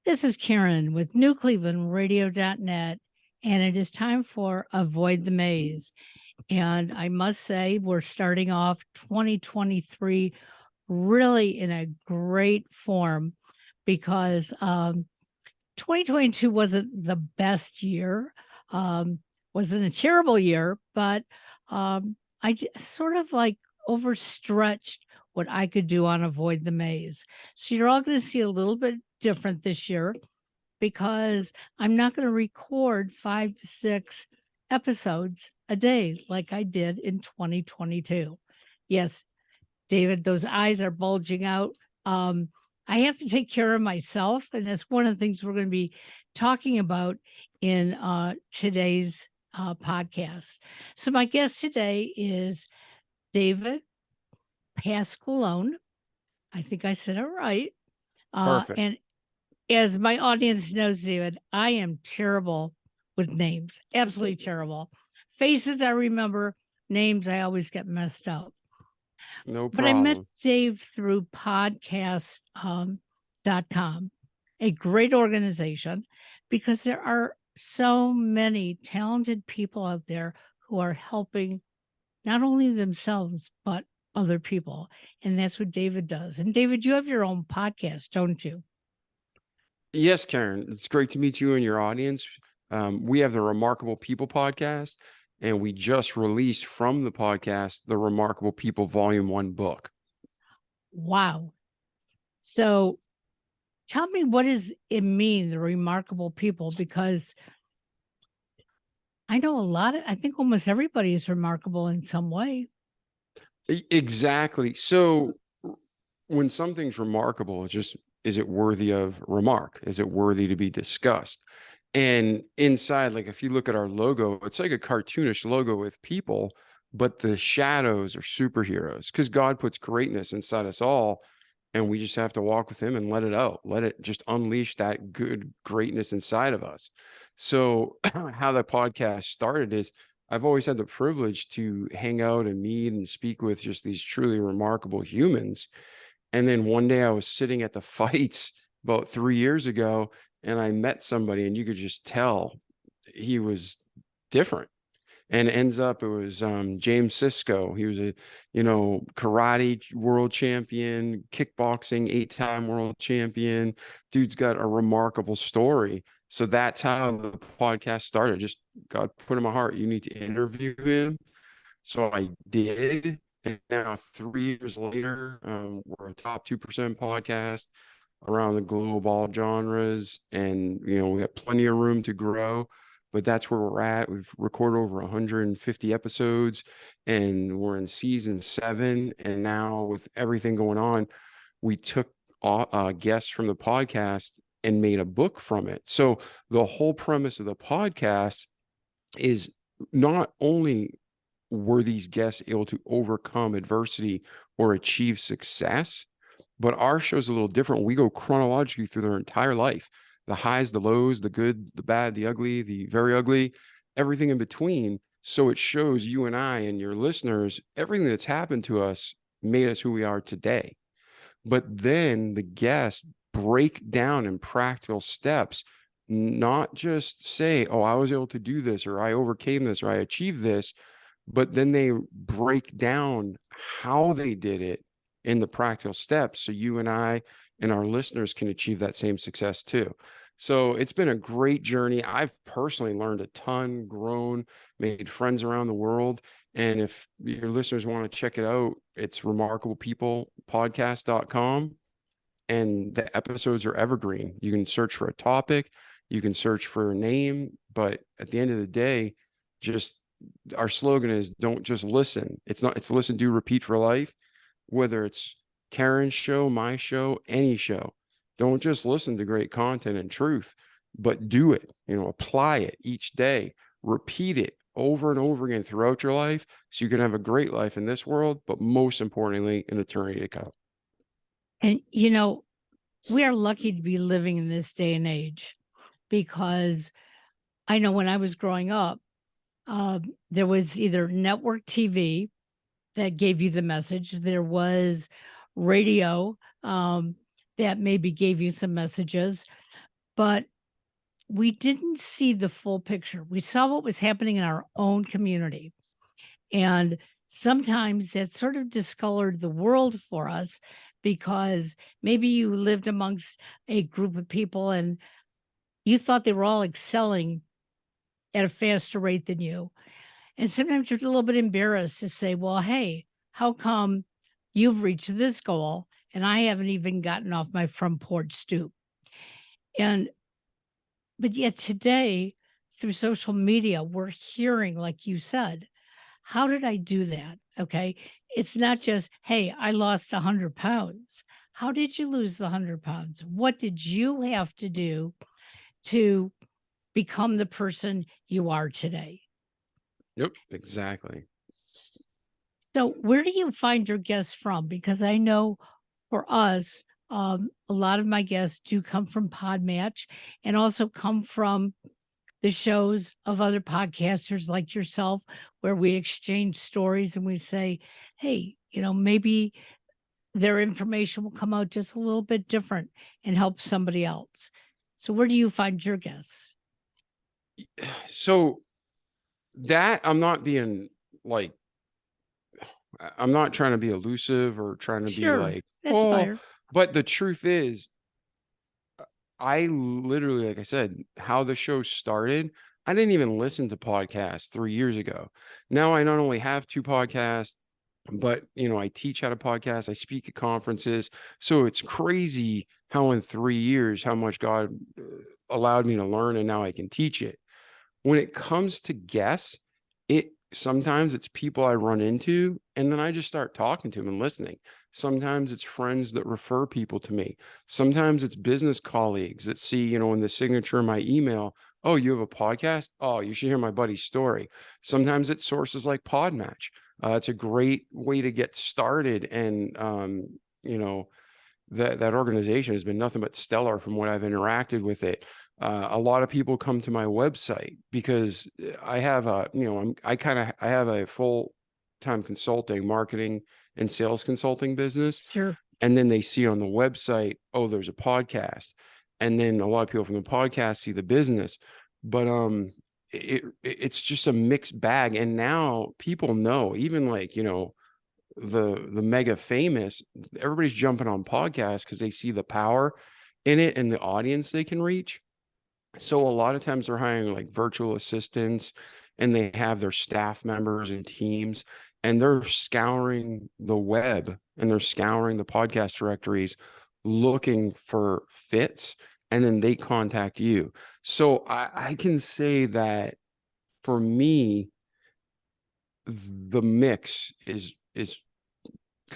This is Karen with newclevelandradio.net, and it is time for Avoid the Maze. And I must say, we're starting off 2023 really in a great form because 2022 wasn't the best year, wasn't a terrible year, but sort of like overstretched what I could do on Avoid the Maze. So you're all going to see a little bit different this year because I'm not going to record 5 to 6 episodes a day like I did in 2022. Yes, David, those eyes are bulging out. I have to take care of myself, and that's one of the things we're going to be talking about in today's podcast. So my guest today is David Pasqualone. I think I said it right. Perfect. And as my audience knows, David, I am terrible with names, absolutely terrible. Faces I remember, names I always get messed up. No But I met problem. Dave through podcast.com, a great organization, because there are so many talented people out there who are helping not only themselves, but other people. And that's what David does. And David, you have your own podcast, don't you? Yes, Karen, it's great to meet you and your audience. We have the Remarkable People podcast, and we just released from the podcast the Remarkable People Volume 1 book. Wow. So tell me, what does it mean, the remarkable people? Because I know I think almost everybody is remarkable in some way. Exactly. So when something's remarkable, it's just, is it worthy of remark? Is it worthy to be discussed? And inside, like if you look at our logo, it's like a cartoonish logo with people, but the shadows are superheroes because God puts greatness inside us all. And we just have to walk with him and let it out, let it just unleash that good greatness inside of us. So how the podcast started is I've always had the privilege to hang out and meet and speak with just these truly remarkable humans. And then one day I was sitting at the fights about 3 years ago, and I met somebody, and you could just tell he was different. And ends up it was James Sisko. He was a karate world champion, kickboxing 8-time world champion. Dude's got a remarkable story. So that's how the podcast started. Just God put in my heart, you need to interview him. So I did. And now 3 years later, we're a top 2% podcast around the globe, all genres. And, we have plenty of room to grow, but that's where we're at. We've recorded over 150 episodes and we're in season 7. And now with everything going on, we took guests from the podcast and made a book from it. So the whole premise of the podcast is not only were these guests able to overcome adversity or achieve success, but our show's a little different. We go chronologically through their entire life, the highs, the lows, the good, the bad, the ugly, the very ugly, everything in between. So it shows you and I and your listeners, everything that's happened to us made us who we are today. But then the guests break down in practical steps, not just say, oh, I was able to do this, or I overcame this, or I achieved this, but then they break down how they did it in the practical steps so you and I and our listeners can achieve that same success too. So it's been a great journey. I've personally learned a ton, grown, made friends around the world. And if your listeners want to check it out, it's remarkablepeoplepodcast.com. And the episodes are evergreen. You can search for a topic, you can search for a name, but at the end of the day, just our slogan is don't just listen. It's listen, do, repeat for life. Whether it's Karen's show, my show, any show, don't just listen to great content and truth, but do it, apply it each day, repeat it over and over again throughout your life so you can have a great life in this world, but most importantly, in eternity to come. And, we are lucky to be living in this day and age because I know when I was growing up, there was either network TV that gave you the message. There was radio that maybe gave you some messages. but we didn't see the full picture. We saw what was happening in our own community. And sometimes that sort of discolored the world for us because maybe you lived amongst a group of people and you thought they were all excelling at a faster rate than you. And sometimes you're a little bit embarrassed to say, well, hey, how come you've reached this goal and I haven't even gotten off my front porch stoop? And but yet today, through social media, we're hearing, like you said, how did I do that? Okay. It's not just, hey, I lost 100 pounds. How did you lose the 100 pounds? What did you have to do to become the person you are today? Yep, exactly. So, where do you find your guests from? Because I know for us, a lot of my guests do come from Podmatch and also come from the shows of other podcasters like yourself, where we exchange stories and we say, hey, maybe their information will come out just a little bit different and help somebody else. So, where do you find your guests? So that I'm not being like, I'm not trying to be elusive or trying to be Sure, like, that's oh, fire. but the truth is, I literally, like I said, how the show started, I didn't even listen to podcasts 3 years ago. Now I not only have two podcasts, but I teach how to podcast, I speak at conferences. So it's crazy how in 3 years, how much God allowed me to learn, and now I can teach it. When it comes to guests, it sometimes it's people I run into and then I just start talking to them and listening. Sometimes it's friends that refer people to me. Sometimes it's business colleagues that see, in the signature of my email, oh, you have a podcast? Oh, you should hear my buddy's story. Sometimes it's sources like Podmatch. It's a great way to get started. And, that organization has been nothing but stellar from what I've interacted with it. A lot of people come to my website because I have I have a full-time consulting, marketing and sales consulting business. Sure. And then they see on the website, oh, there's a podcast. And then a lot of people from the podcast see the business. But it's just a mixed bag. And now people know, even like, the mega famous, everybody's jumping on podcasts because they see the power in it and the audience they can reach. So a lot of times they're hiring like virtual assistants and they have their staff members and teams and they're scouring the web and they're scouring the podcast directories looking for fits, and then they contact you. So I can say that for me, the mix is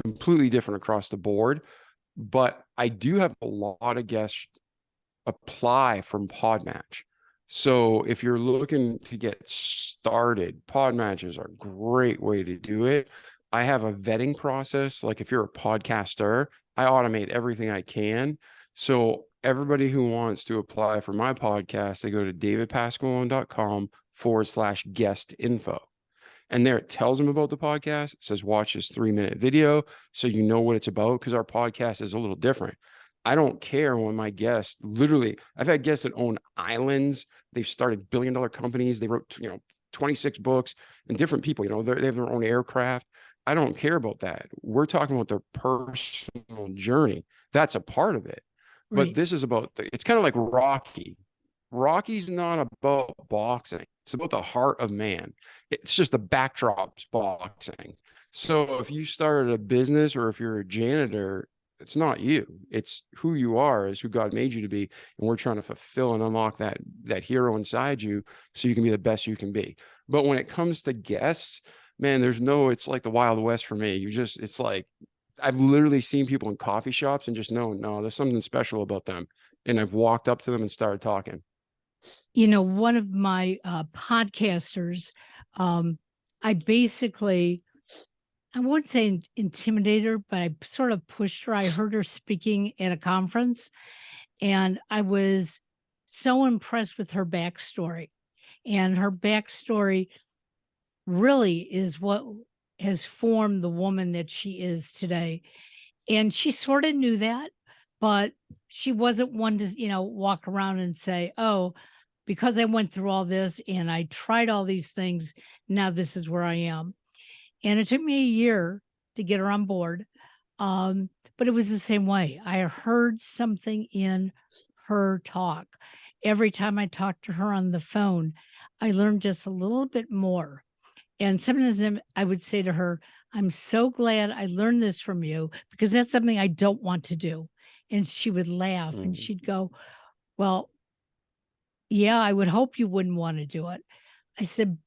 completely different across the board, but I do have a lot of guests apply from Podmatch. So if you're looking to get started, Podmatch is a great way to do it. I have a vetting process. Like if you're a podcaster, I automate everything I can. So everybody who wants to apply for my podcast, they go to davidpasqualone.com/guest info. And there it tells them about the podcast. It says, watch this 3-minute video so you know what it's about, because our podcast is a little different. I don't care when my guests, literally, I've had guests that own islands. They've started billion-dollar companies. They wrote, 26 books, and different people, they have their own aircraft. I don't care about that. We're talking about their personal journey. That's a part of it. But Right. this is about, it's kind of like Rocky. Rocky's not about boxing. It's about the heart of man. It's just the backdrop's boxing. So if you started a business or if you're a janitor, it's not you. It's who you are, is who God made you to be. And we're trying to fulfill and unlock that hero inside you so you can be the best you can be. But when it comes to guests, man, it's like the Wild West for me. It's like, I've literally seen people in coffee shops and just know, no, there's something special about them. And I've walked up to them and started talking. One of my podcasters, I basically, I wouldn't say intimidated her, but I sort of pushed her. I heard her speaking at a conference, and I was so impressed with her backstory. And her backstory really is what has formed the woman that she is today. And she sort of knew that, but she wasn't one to, walk around and say, oh, because I went through all this and I tried all these things, now this is where I am. And it took me a year to get her on board. But it was the same way. I heard something in her talk. Every time I talked to her on the phone, I learned just a little bit more. And sometimes I would say to her, I'm so glad I learned this from you because that's something I don't want to do. And she would laugh and Mhm. she'd go, well, yeah, I would hope you wouldn't want to do it. I said,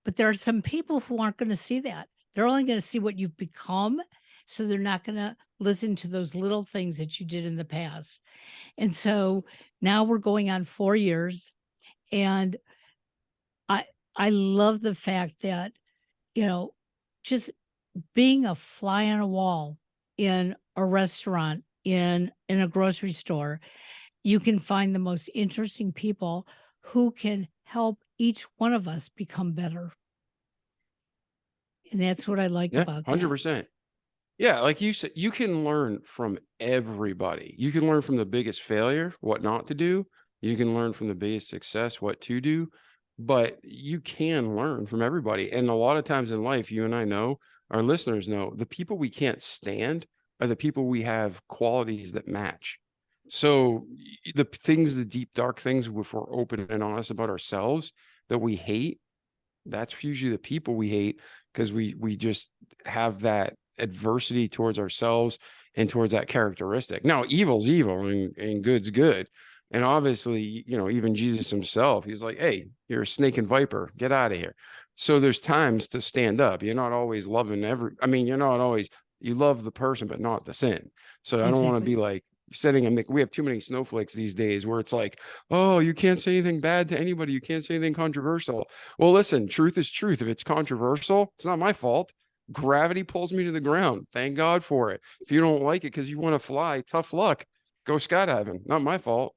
but there are some people who aren't going to see that. They're only going to see what you've become. So they're not going to listen to those little things that you did in the past. And so now we're going on 4 years. And I I love the fact that, you know, just being a fly on a wall in a restaurant, in a grocery store, you can find the most interesting people who can help each one of us become better. And that's what I like Yeah, about that. 100%. Yeah, like you said, you can learn from everybody. You can learn from the biggest failure, what not to do. You can learn from the biggest success, what to do. But you can learn from everybody. And a lot of times in life, you and I know, our listeners know, the people we can't stand are the people we have qualities that match. So the things, the deep, dark things, if we're open and honest about ourselves that we hate, that's usually the people we hate because we just have that adversity towards ourselves and towards that characteristic. Now, evil's evil and good's good. And obviously, even Jesus himself, he's like, hey, you're a snake and viper, get out of here. So there's times to stand up. You're not always loving you're not always, you love the person, but not the sin. So I don't want to Exactly. be like we have too many snowflakes these days where it's like, oh, you can't say anything bad to anybody. You can't say anything controversial. Well, listen, truth is truth. If it's controversial, it's not my fault. Gravity pulls me to the ground. Thank God for it. If you don't like it because you want to fly, tough luck. Go skydiving. Not my fault.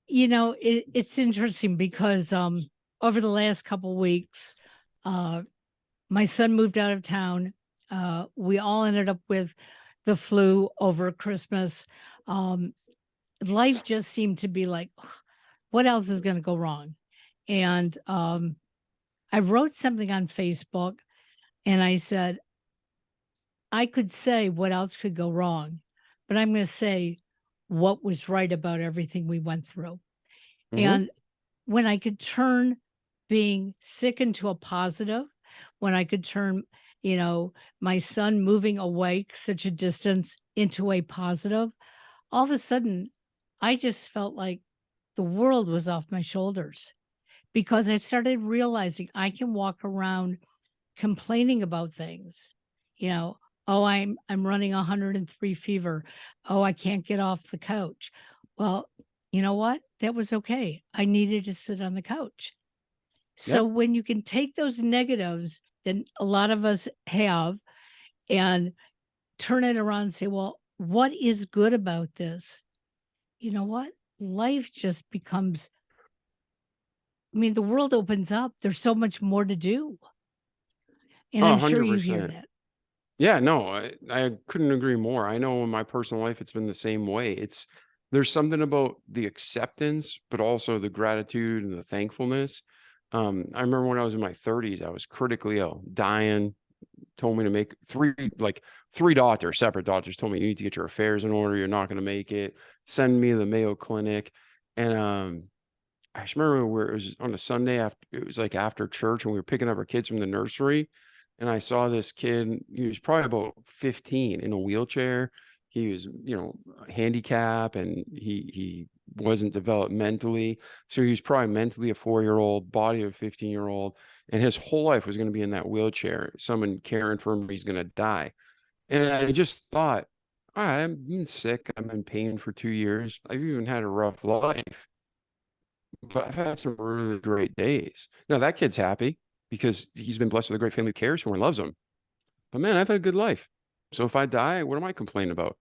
It's interesting because over the last couple weeks, uh, my son moved out of town. We all ended up with the flu over Christmas. Um, Life just seemed to be like, what else is going to go wrong? And I wrote something on Facebook and I said, I could say what else could go wrong, but I'm going to say what was right about everything we went through. Mm-hmm. And when I could turn being sick into a positive, when I could turn, my son moving away such a distance into a positive, all of a sudden, I just felt like the world was off my shoulders because I started realizing I can walk around complaining about things, you know, oh, I'm running 103 fever. Oh, I can't get off the couch. Well, you know what? That was okay. I needed to sit on the couch. Yeah. So when you can take those negatives that a lot of us have and turn it around and say, well, what is good about this? You know what? Life just becomes, the world opens up. There's so much more to do. And Oh, I'm sure you hear 100%. that. Yeah, no, I couldn't agree more. I know in my personal life, it's been the same way. There's something about the acceptance, but also the gratitude and the thankfulness. I remember when I was in my 30s, I was critically ill, dying, told me to make three doctors, separate doctors told me you need to get your affairs in order. You're not going to make it. Send me to the Mayo Clinic. And I just remember where it was on a Sunday after it was like after church and we were picking up our kids from the nursery. And I saw this kid, he was probably about 15 in a wheelchair. He was, handicap and he wasn't developed mentally. So he was probably mentally a 4-year-old, body of a 15-year-old, and his whole life was going to be in that wheelchair. Someone caring for him, he's going to die. And I just thought, all right, I've been sick. I'm in pain for 2 years. I've even had a rough life, but I've had some really great days. Now that kid's happy because he's been blessed with a great family who cares for him and loves him. But man, I've had a good life. So if I die, what am I complaining about?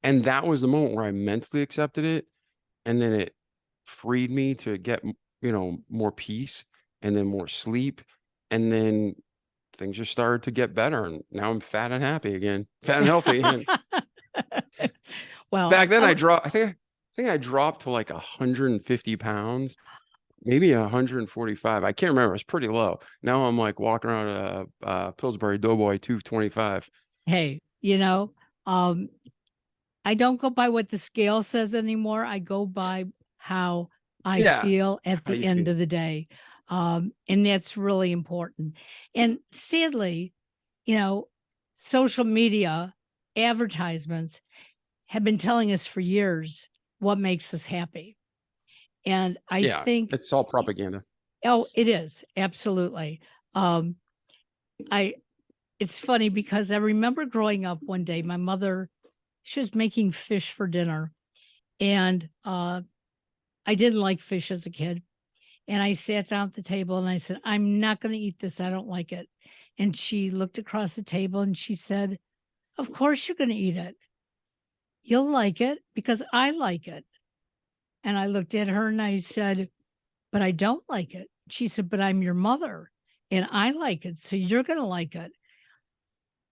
And that was the moment where I mentally accepted it. And then it freed me to get, more peace and then more sleep. And then things just started to get better. And now I'm fat and happy again, fat and healthy again. Well, Back then I think I dropped to like 150 pounds, maybe 145. I can't remember. It's pretty low. Now I'm like walking around a Pillsbury Doughboy 225. hey, um, I don't go by what the scale says anymore. I go by how I Yeah. feel at How the you end feel? of the day. And that's really important. And sadly, you know, social media advertisements have been telling us for years what makes us happy. And I Yeah. think, It's all propaganda. oh, it is absolutely. Um, I, it's funny because I remember growing up one day, my mother, she was making fish for dinner. And I didn't like fish as a kid. And I sat down at the table and I said, I'm not going to eat this. I don't like it. And she looked across the table and she said, of course you're going to eat it. You'll like it because I like it. And I looked at her and I said, but I don't like it. She said, but I'm your mother and I like it. So you're going to like it.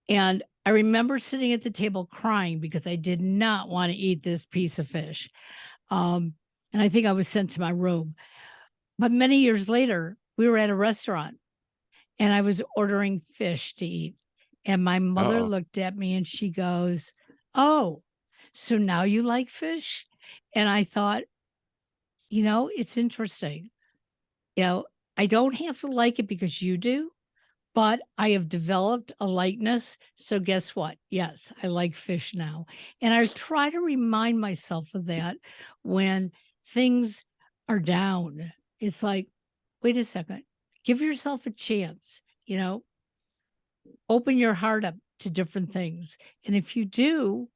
And I remember sitting at the table crying because I did not want to eat this piece of fish. And I think I was sent to my room. But many years later, we were at a restaurant and I was ordering fish to eat. And my mother Uh-oh. looked at me and she goes, oh, so now you like fish? And I thought, it's interesting. You know, I don't have to like it because you do, but I have developed a likeness. So guess what? Yes, I like fish now. And I try to remind myself of that when things are down. It's like, wait a second, give yourself a chance, open your heart up to different things. And if you do,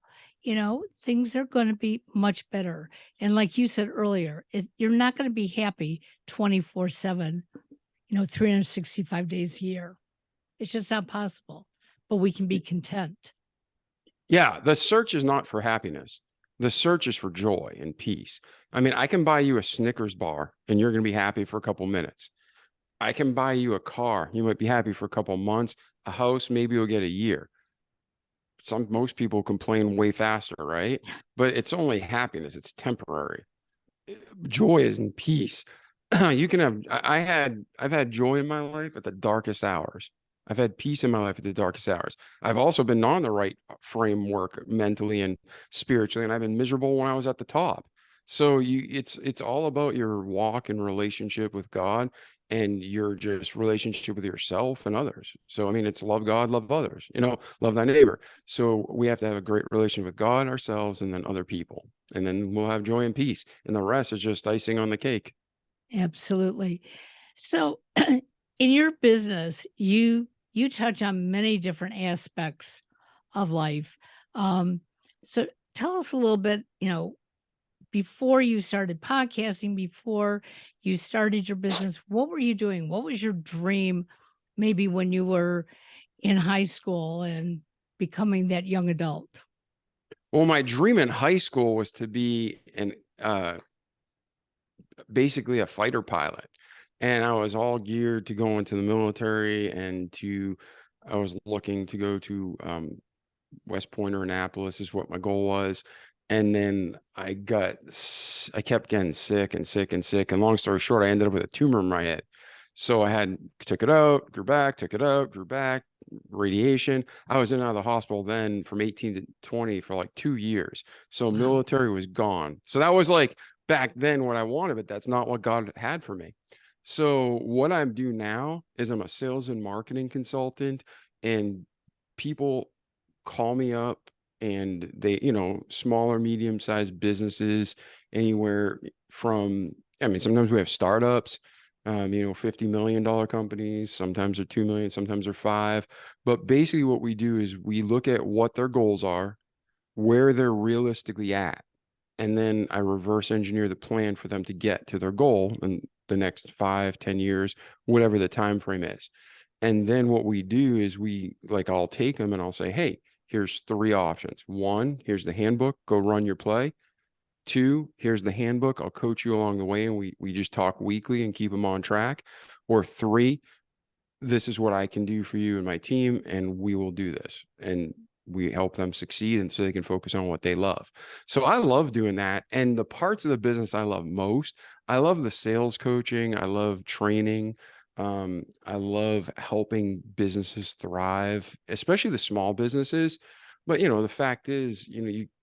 things are going to be much better. And like you said earlier, you're not going to be happy 24/7, 365 days a year. It's just not possible, but we can be content. Yeah, the search is not for happiness. The search is for joy and peace. I mean, I can buy you a Snickers bar and you're going to be happy for a couple minutes. I can buy you a car. You might be happy for a couple months. A house, maybe you'll get a year. Most people complain way faster, right? But it's only happiness. It's temporary. Joy is in peace. You can have I've had joy in my life at the darkest hours. I've had peace in my life at the darkest hours. I've also been on the right framework mentally and spiritually, and I've been miserable when I was at the top. So it's all about your walk and relationship with God and your just relationship with yourself and others. So I mean, it's love God, love others, love thy neighbor. So we have to have a great relationship with God, ourselves, and then other people. And then we'll have joy and peace. And the rest is just icing on the cake. Absolutely. So in your business, you touch on many different aspects of life. Um, so tell us a little bit, before you started podcasting, before you started your business, what were you doing? What was your dream maybe when you were in high school and becoming that young adult? Well, my dream in high school was to be basically a fighter pilot. And I was all geared to go into the military I was looking to go to West Point or Annapolis is what my goal was. And then I kept getting sick and sick and sick. And long story short, I ended up with a tumor in my head. So took it out, grew back, took it out, grew back, radiation. I was in and out of the hospital then from 18 to 20 for like 2 years. So Wow. military was gone. So that was like back then what I wanted, but that's not what God had for me. So what I do now is I'm a sales and marketing consultant, and people call me up and they, smaller, medium-sized businesses, anywhere from, I mean, sometimes we have startups, $50 million companies, sometimes they're 2 million, sometimes they're 5. But basically what we do is we look at what their goals are, where they're realistically at, and then I reverse engineer the plan for them to get to their goal in the next 5, 10 years, whatever the time frame is. And then what we do is I'll take them and I'll say, hey, here's 3 options. 1, here's the handbook, go run your play. 2, here's the handbook, I'll coach you along the way, and we just talk weekly and keep them on track. Or 3, this is what I can do for you and my team, and we will do this. And we help them succeed and so they can focus on what they love. So I love doing that. And the parts of the business I love most, I love the sales coaching. I love training. I love helping businesses thrive, especially the small businesses. But the fact is,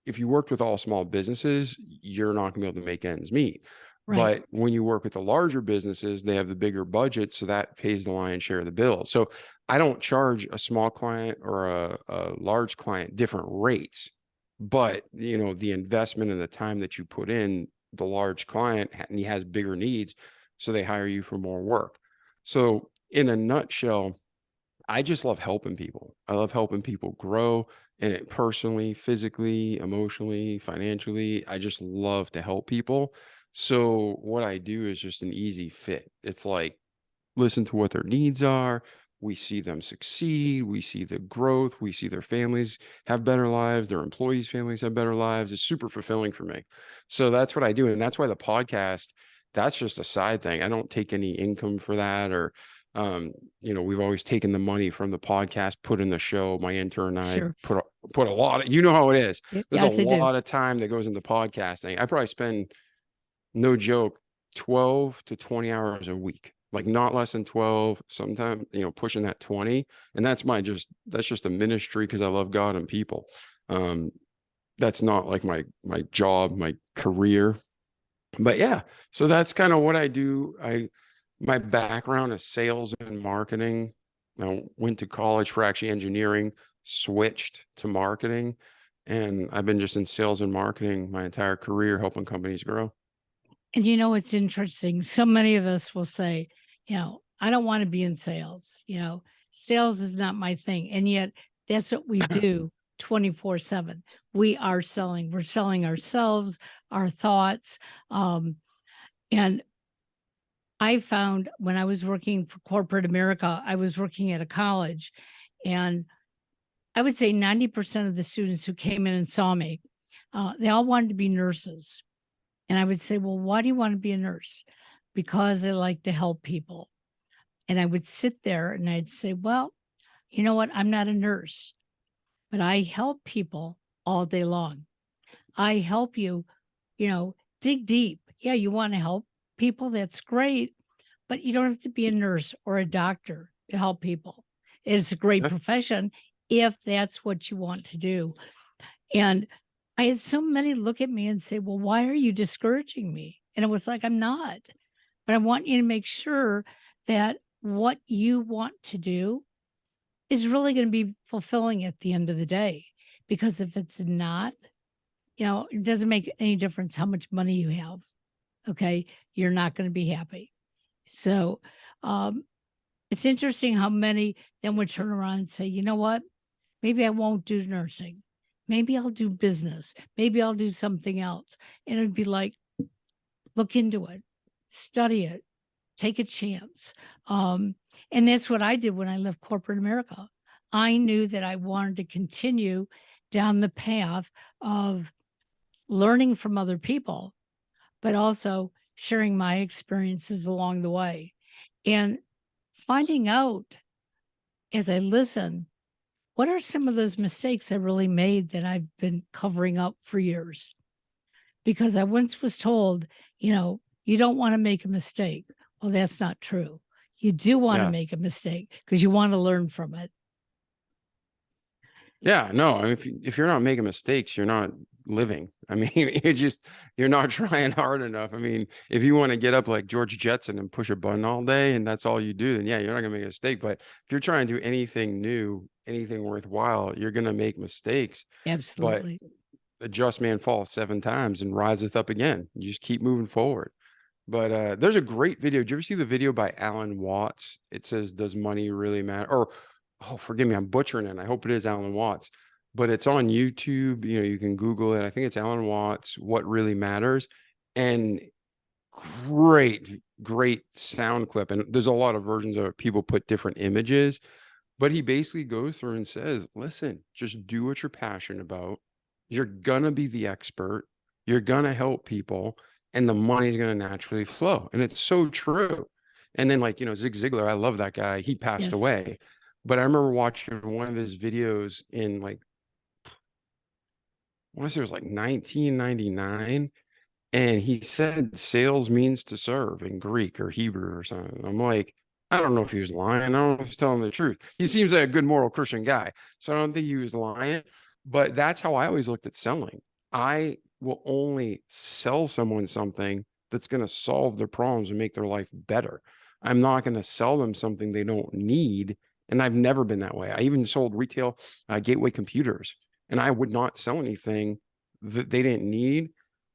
if you worked with all small businesses, you're not gonna be able to make ends meet. Right. But when you work with the larger businesses, they have the bigger budget, so that pays the lion's share of the bill. So I don't charge a small client or a large client different rates, but the investment and the time that you put in, the large client and he has bigger needs, so they hire you for more work. So in a nutshell, I just love helping people. I love helping people grow, and it personally, physically, emotionally, financially. I just love to help people. So what I do is just an easy fit. It's like, listen to what their needs are. We see them succeed. We see the growth. We see their families have better lives. Their employees' families have better lives. It's super fulfilling for me. So that's what I do. And that's why the podcast, that's just a side thing. I don't take any income for that, or we've always taken the money from the podcast, put in the show. My intern and I Sure. put a lot of, how it is. There's a Yes, I do. lot of time that goes into podcasting. I probably spend, no joke, 12 to 20 hours a week, like not less than 12, sometimes, pushing that 20. And that's just a ministry because I love God and people. That's not like my job, my career. But yeah, so that's kind of what I do. My background is sales and marketing. I went to college for actually engineering, switched to marketing, and I've been just in sales and marketing my entire career, helping companies grow. And it's interesting. So many of us will say, I don't want to be in sales. Sales is not my thing. And yet that's what we do 24/7. We are selling. We're selling ourselves, our thoughts. And I found when I was working for corporate America, I was working at a college, and I would say 90% of the students who came in and saw me, they all wanted to be nurses. And I would say, well, why do you want to be a nurse? Because I like to help people. And I would sit there and I'd say, well, you know what? I'm not a nurse, but I help people all day long. I help you, dig deep. Yeah, you want to help people. That's great. But you don't have to be a nurse or a doctor to help people. It's a great Yeah. profession if that's what you want to do. And I had so many look at me and say, well, why are you discouraging me? And it was like, I'm not, but I want you to make sure that what you want to do is really going to be fulfilling at the end of the day. Because if it's not, it doesn't make any difference how much money you have. Okay. You're not going to be happy. So it's interesting how many then would turn around and say, you know what? Maybe I won't do nursing. Maybe I'll do business. Maybe I'll do something else. And it'd be like, look into it, study it, take a chance. And that's what I did when I left corporate America. I knew that I wanted to continue down the path of learning from other people, but also sharing my experiences along the way and finding out as I listen, what are some of those mistakes I really made that I've been covering up for years? Because I once was told, you don't want to make a mistake. Well, that's not true. You do want to Yeah. make a mistake because you want to learn from it. Yeah, no, I mean, if you're not making mistakes, you're not living. I mean, you're not trying hard enough. I mean, if you want to get up like George Jetson and push a button all day and that's all you do, then yeah, you're not gonna make a mistake. But if you're trying to do anything new, anything worthwhile, you're gonna make mistakes. But Absolutely. a just man falls 7 times and riseth up again. You just keep moving forward. But there's a great video. Did you ever see the video by Alan Watts? It says, "Does money really matter?" Or, oh, forgive me, I'm butchering it. I hope it is Alan Watts, but it's on YouTube. You can Google it. I think it's Alan Watts, "What Really Matters," and great sound clip. And there's a lot of versions of it. People put different images, but he basically goes through and says, listen, just do what you're passionate about. You're going to be the expert. You're going to help people and the money's going to naturally flow. And it's so true. And then Zig Ziglar, I love that guy. He passed Yes. away, but I remember watching one of his videos in I want to say it was like 1999. And he said sales means to serve in Greek or Hebrew or something. I'm like, I don't know if he was lying. I don't know if he's telling the truth. He seems like a good moral Christian guy. So I don't think he was lying. But that's how I always looked at selling. I will only sell someone something that's going to solve their problems and make their life better. I'm not going to sell them something they don't need. And I've never been that way. I even sold retail gateway computers, and I would not sell anything that they didn't need.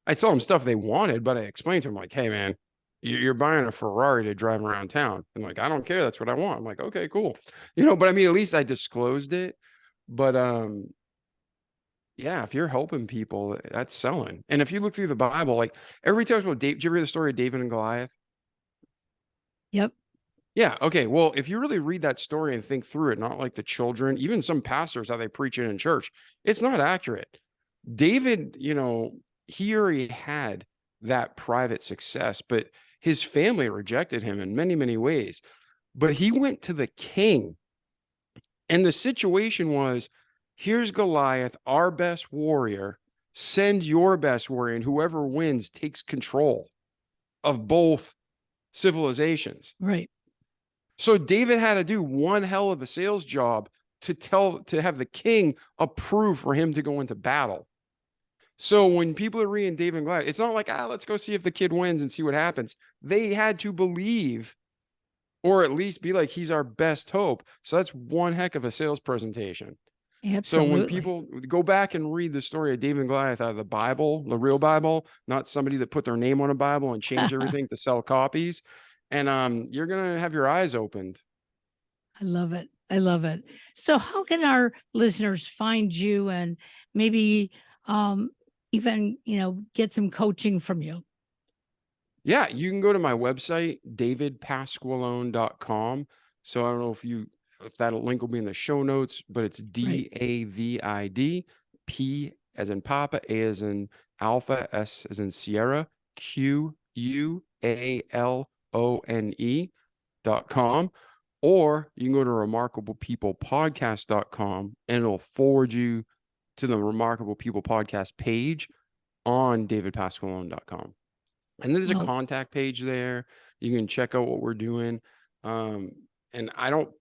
I'd sell them stuff they wanted, but I explained to them like, hey, man, you're buying a Ferrari to drive around town. And like, I don't care. That's what I want. I'm like, okay, cool. But I mean, at least I disclosed it. But yeah, if you're helping people, that's selling. And if you look through the Bible, like every time about Dave, did you ever read the story of David and Goliath? Yep. Yeah. Okay. Well, if you really read that story and think through it, not like the children, even some pastors, how they preach it in church, it's not accurate. David, he already had that private success, but his family rejected him in many, many ways. But he went to the king, and the situation was, here's Goliath, our best warrior. Send your best warrior, and whoever wins takes control of both civilizations. Right. So David had to do one hell of a sales job to have the king approve for him to go into battle. So when people are reading David and Goliath, it's not like, let's go see if the kid wins and see what happens. They had to believe, or at least be like, he's our best hope. So that's one heck of a sales presentation. So when Absolutely. people go back and read the story of David and Goliath out of the Bible, the real Bible, not somebody that put their name on a Bible and change everything to sell copies, and you're gonna have your eyes opened. I love it. I love it. So how can our listeners find you and maybe even, get some coaching from you? Yeah, you can go to my website, davidpasqualone.com. So I don't know if that link will be in the show notes, but it's DAVID, P as in Papa, A as in Alpha, S as in Sierra, QUALONE.com. Or you can go to remarkablepeoplepodcast.com, and it'll forward you to the Remarkable People Podcast page on davidpasqualone.com. And there's a contact page there. You can check out what we're doing. And I don't,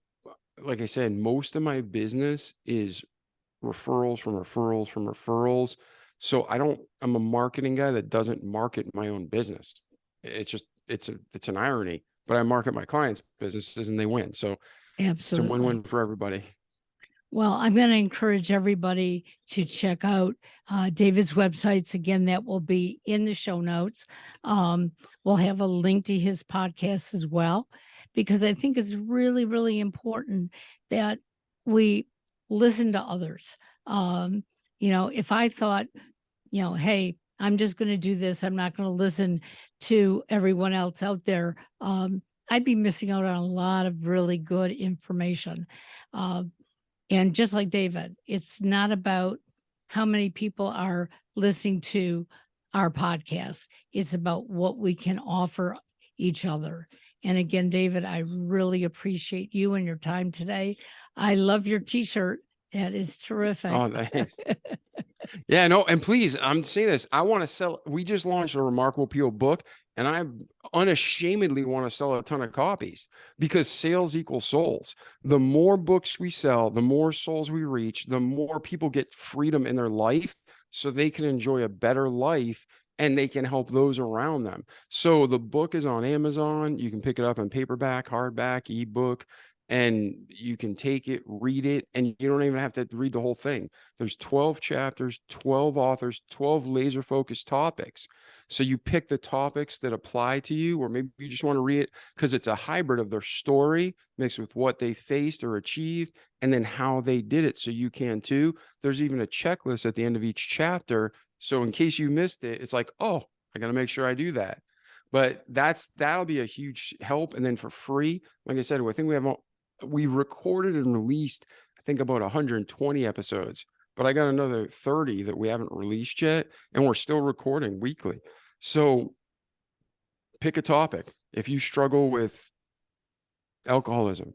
like I said, most of my business is referrals from referrals from referrals. So I'm a marketing guy that doesn't market my own business. It's an irony, but I market my clients' businesses and they win. So it's a win-win for everybody. Well, I'm going to encourage everybody to check out David's websites. Again, that will be in the show notes. We'll have a link to his podcast as well, because I think it's really, really important that we listen to others. If I thought, hey, I'm just going to do this, I'm not going to listen to everyone else out there, I'd be missing out on a lot of really good information. And just like David, it's not about how many people are listening to our podcast. It's about what we can offer each other. And again, David, I really appreciate you and your time today. I love your t-shirt. That is terrific. Oh, thanks. Yeah, no, and please, I'm saying this. I want to sell. We just launched a Remarkable People book, and I unashamedly want to sell a ton of copies, because sales equals souls. The more books we sell, the more souls we reach, the more people get freedom in their life so they can enjoy a better life and they can help those around them. So the book is on Amazon. You can pick it up in paperback, hardback, ebook, and you can take it, read it, and you don't even have to read the whole thing. There's 12 chapters, 12 authors, 12 laser focused topics. So you pick the topics that apply to you, or maybe you just want to read it because it's a hybrid of their story mixed with what they faced or achieved, and then how they did it. So you can too. There's even a checklist at the end of each chapter. So in case you missed it, it's like, oh, I got to make sure I do that. But that'll be a huge help. And then for free, like I said, I think we recorded and released, I think, about 120 episodes, but I got another 30 that we haven't released yet, and we're still recording weekly. So pick a topic. If you struggle with alcoholism,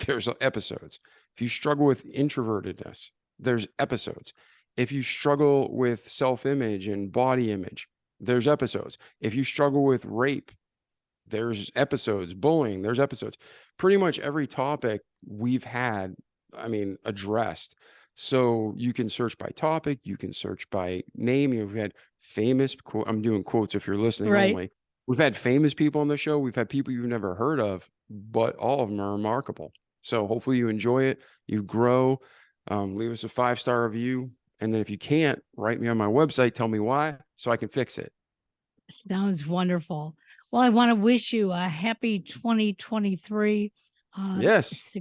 there's episodes. If you struggle with introvertedness, there's episodes. If you struggle with self-image and body image, there's episodes. If you struggle with rape, there's episodes. Bullying, there's episodes. Pretty much every topic we've had, I mean, addressed. So you can search by topic, you can search by name. We've had famous quote. I'm doing quotes if you're listening Right. only. We've had famous people on the show. We've had people you've never heard of, but all of them are remarkable. So hopefully you enjoy it, you grow. Leave us a 5-star review. And then if you can't, write me on my website, tell me why, so I can fix it. Sounds wonderful. Well, I want to wish you a happy 2023. Yes.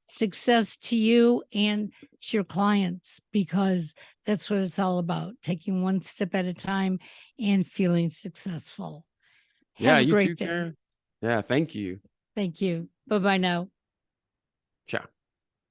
Success to you and to your clients, because that's what it's all about, taking one step at a time and feeling successful. Have Yeah, a you great too, day. Karen. Yeah, thank you. Thank you. Bye-bye now. Ciao.